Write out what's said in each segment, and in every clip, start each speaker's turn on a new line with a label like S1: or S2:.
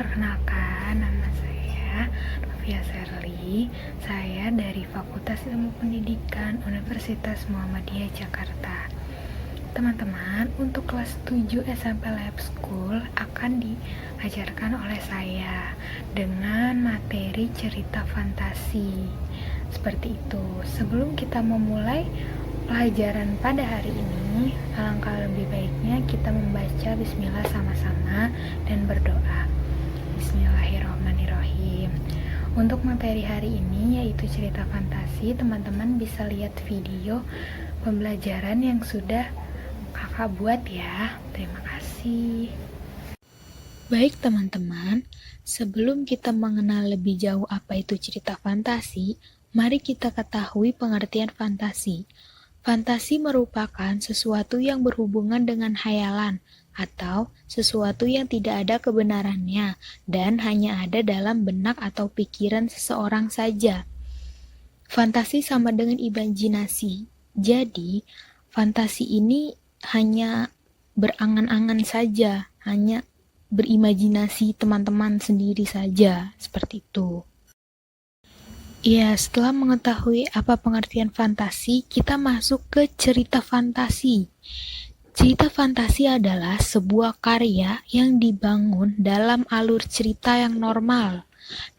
S1: Perkenalkan, nama saya Novia Serly. Saya dari Fakultas Ilmu Pendidikan Universitas Muhammadiyah Jakarta. Teman-teman, untuk kelas 7 SMP Lab School akan diajarkan oleh saya dengan materi cerita fantasi. Seperti itu. Sebelum kita memulai pelajaran pada hari ini, alangkah lebih baiknya kita membaca bismillah sama-sama dan berdoa. Bismillahirrahmanirrahim. Untuk materi hari ini yaitu cerita fantasi, teman-teman bisa lihat video pembelajaran yang sudah kakak buat ya. Terima kasih.
S2: Baik teman-teman, sebelum kita mengenal lebih jauh apa itu cerita fantasi, mari kita ketahui pengertian fantasi. Fantasi merupakan sesuatu yang berhubungan dengan khayalan atau sesuatu yang tidak ada kebenarannya dan hanya ada dalam benak atau pikiran seseorang saja. Fantasi sama dengan imajinasi. Jadi, fantasi ini hanya berangan-angan saja, hanya berimajinasi teman-teman sendiri saja, seperti itu. Ya, setelah mengetahui apa pengertian fantasi, kita masuk ke cerita fantasi. Cerita fantasi adalah sebuah karya yang dibangun dalam alur cerita yang normal,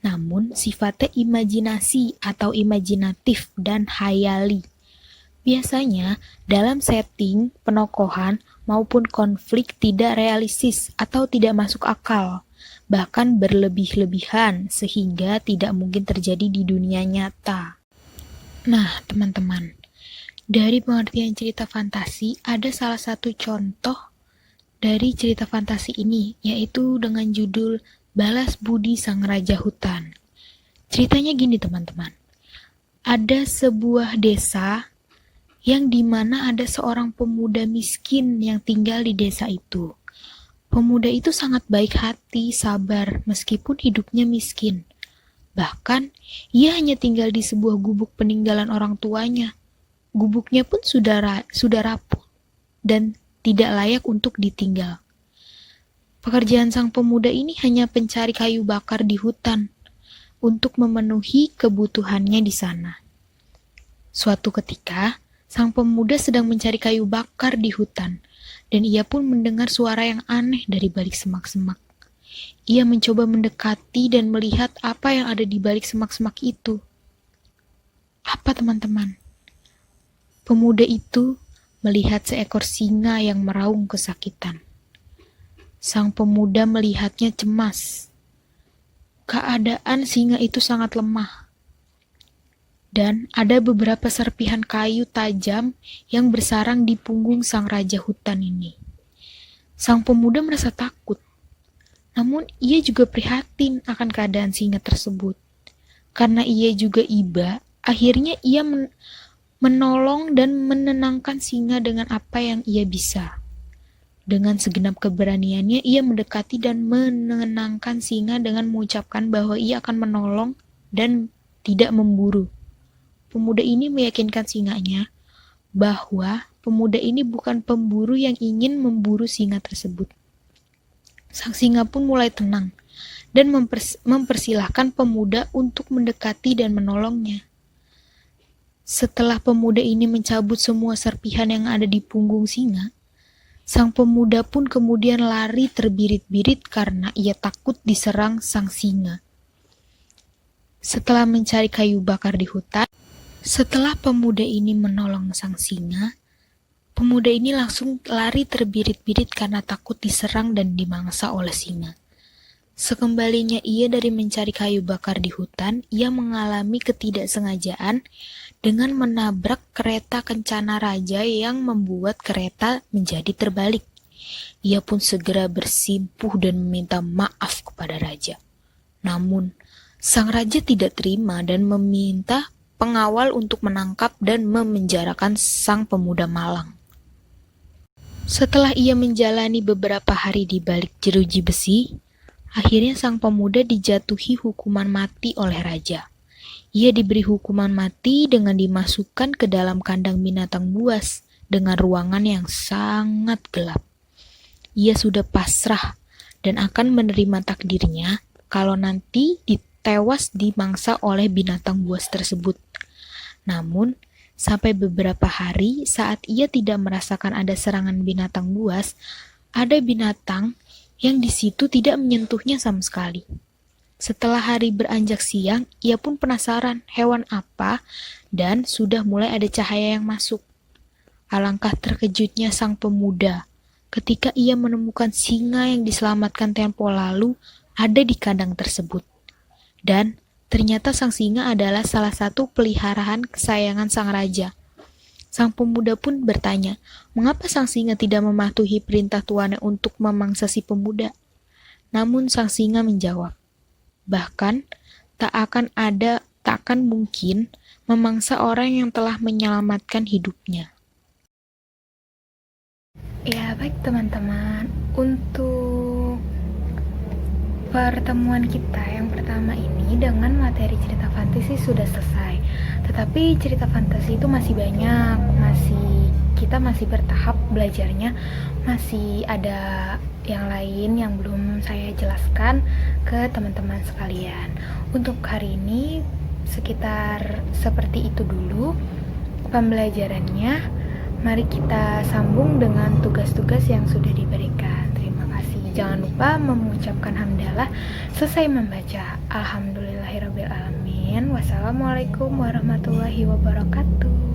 S2: namun sifatnya imajinasi atau imajinatif dan khayali. Biasanya dalam setting penokohan maupun konflik tidak realistis atau tidak masuk akal, bahkan berlebih-lebihan sehingga tidak mungkin terjadi di dunia nyata. Nah, teman-teman, dari pengertian cerita fantasi ada salah satu contoh dari cerita fantasi ini, yaitu dengan judul Balas Budi Sang Raja Hutan. Ceritanya gini teman-teman, ada sebuah desa yang dimana ada seorang pemuda miskin yang tinggal di desa itu. Pemuda itu sangat baik hati, sabar, meskipun hidupnya miskin. Bahkan, ia hanya tinggal di sebuah gubuk peninggalan orang tuanya. Gubuknya pun sudah rapuh dan tidak layak untuk ditinggal. Pekerjaan sang pemuda ini hanya pencari kayu bakar di hutan untuk memenuhi kebutuhannya di sana. Suatu ketika, sang pemuda sedang mencari kayu bakar di hutan, dan ia pun mendengar suara yang aneh dari balik semak-semak. Ia mencoba mendekati dan melihat apa yang ada di balik semak-semak itu. Apa teman-teman? Pemuda itu melihat seekor singa yang meraung kesakitan. Sang pemuda melihatnya cemas. Keadaan singa itu sangat lemah. Dan ada beberapa serpihan kayu tajam yang bersarang di punggung sang raja hutan ini. Sang pemuda merasa takut, namun ia juga prihatin akan keadaan singa tersebut. Karena ia juga iba, akhirnya ia menolong dan menenangkan singa dengan apa yang ia bisa. Dengan segenap keberaniannya, ia mendekati dan menenangkan singa dengan mengucapkan bahwa ia akan menolong dan tidak memburu. Pemuda ini meyakinkan singanya bahwa pemuda ini bukan pemburu yang ingin memburu singa tersebut. Sang singa pun mulai tenang dan mempersilahkan pemuda untuk mendekati dan menolongnya. Setelah pemuda ini mencabut semua serpihan yang ada di punggung singa, sang pemuda pun kemudian lari terbirit-birit karena ia takut diserang sang singa. Setelah mencari kayu bakar di hutan, setelah pemuda ini menolong sang singa, pemuda ini langsung lari terbirit-birit karena takut diserang dan dimangsa oleh singa. Sekembalinya ia dari mencari kayu bakar di hutan, ia mengalami ketidaksengajaan dengan menabrak kereta kencana raja yang membuat kereta menjadi terbalik. Ia pun segera bersimpuh dan meminta maaf kepada raja. Namun, sang raja tidak terima dan meminta pengawal untuk menangkap dan memenjarakan sang pemuda malang. Setelah ia menjalani beberapa hari di balik jeruji besi, akhirnya sang pemuda dijatuhi hukuman mati oleh raja. Ia diberi hukuman mati dengan dimasukkan ke dalam kandang binatang buas dengan ruangan yang sangat gelap. Ia sudah pasrah dan akan menerima takdirnya kalau nanti ditewas dimangsa oleh binatang buas tersebut. Namun, sampai beberapa hari saat ia tidak merasakan ada serangan binatang buas, ada binatang yang di situ tidak menyentuhnya sama sekali. Setelah hari beranjak siang, ia pun penasaran hewan apa dan sudah mulai ada cahaya yang masuk. Alangkah terkejutnya sang pemuda ketika ia menemukan singa yang diselamatkan tempo lalu ada di kandang tersebut. Dan ternyata sang singa adalah salah satu peliharaan kesayangan sang raja. Sang pemuda pun bertanya, mengapa sang singa tidak mematuhi perintah tuannya untuk memangsa si pemuda? Namun sang singa menjawab, bahkan tak akan mungkin memangsa orang yang telah menyelamatkan hidupnya.
S1: Ya, baik teman-teman, untuk pertemuan kita yang pertama ini dengan materi cerita fantasi sudah selesai. Tetapi cerita fantasi itu masih banyak, kita masih bertahap belajarnya, masih ada yang lain yang belum saya jelaskan ke teman-teman sekalian. Untuk hari ini sekitar seperti itu dulu pembelajarannya. Mari kita sambung dengan tugas-tugas yang sudah diberikan. Terima kasih. Jangan lupa mengucapkan hamdalah selesai membaca. Alhamdulillahirabbil alamin. Wassalamualaikum warahmatullahi wabarakatuh.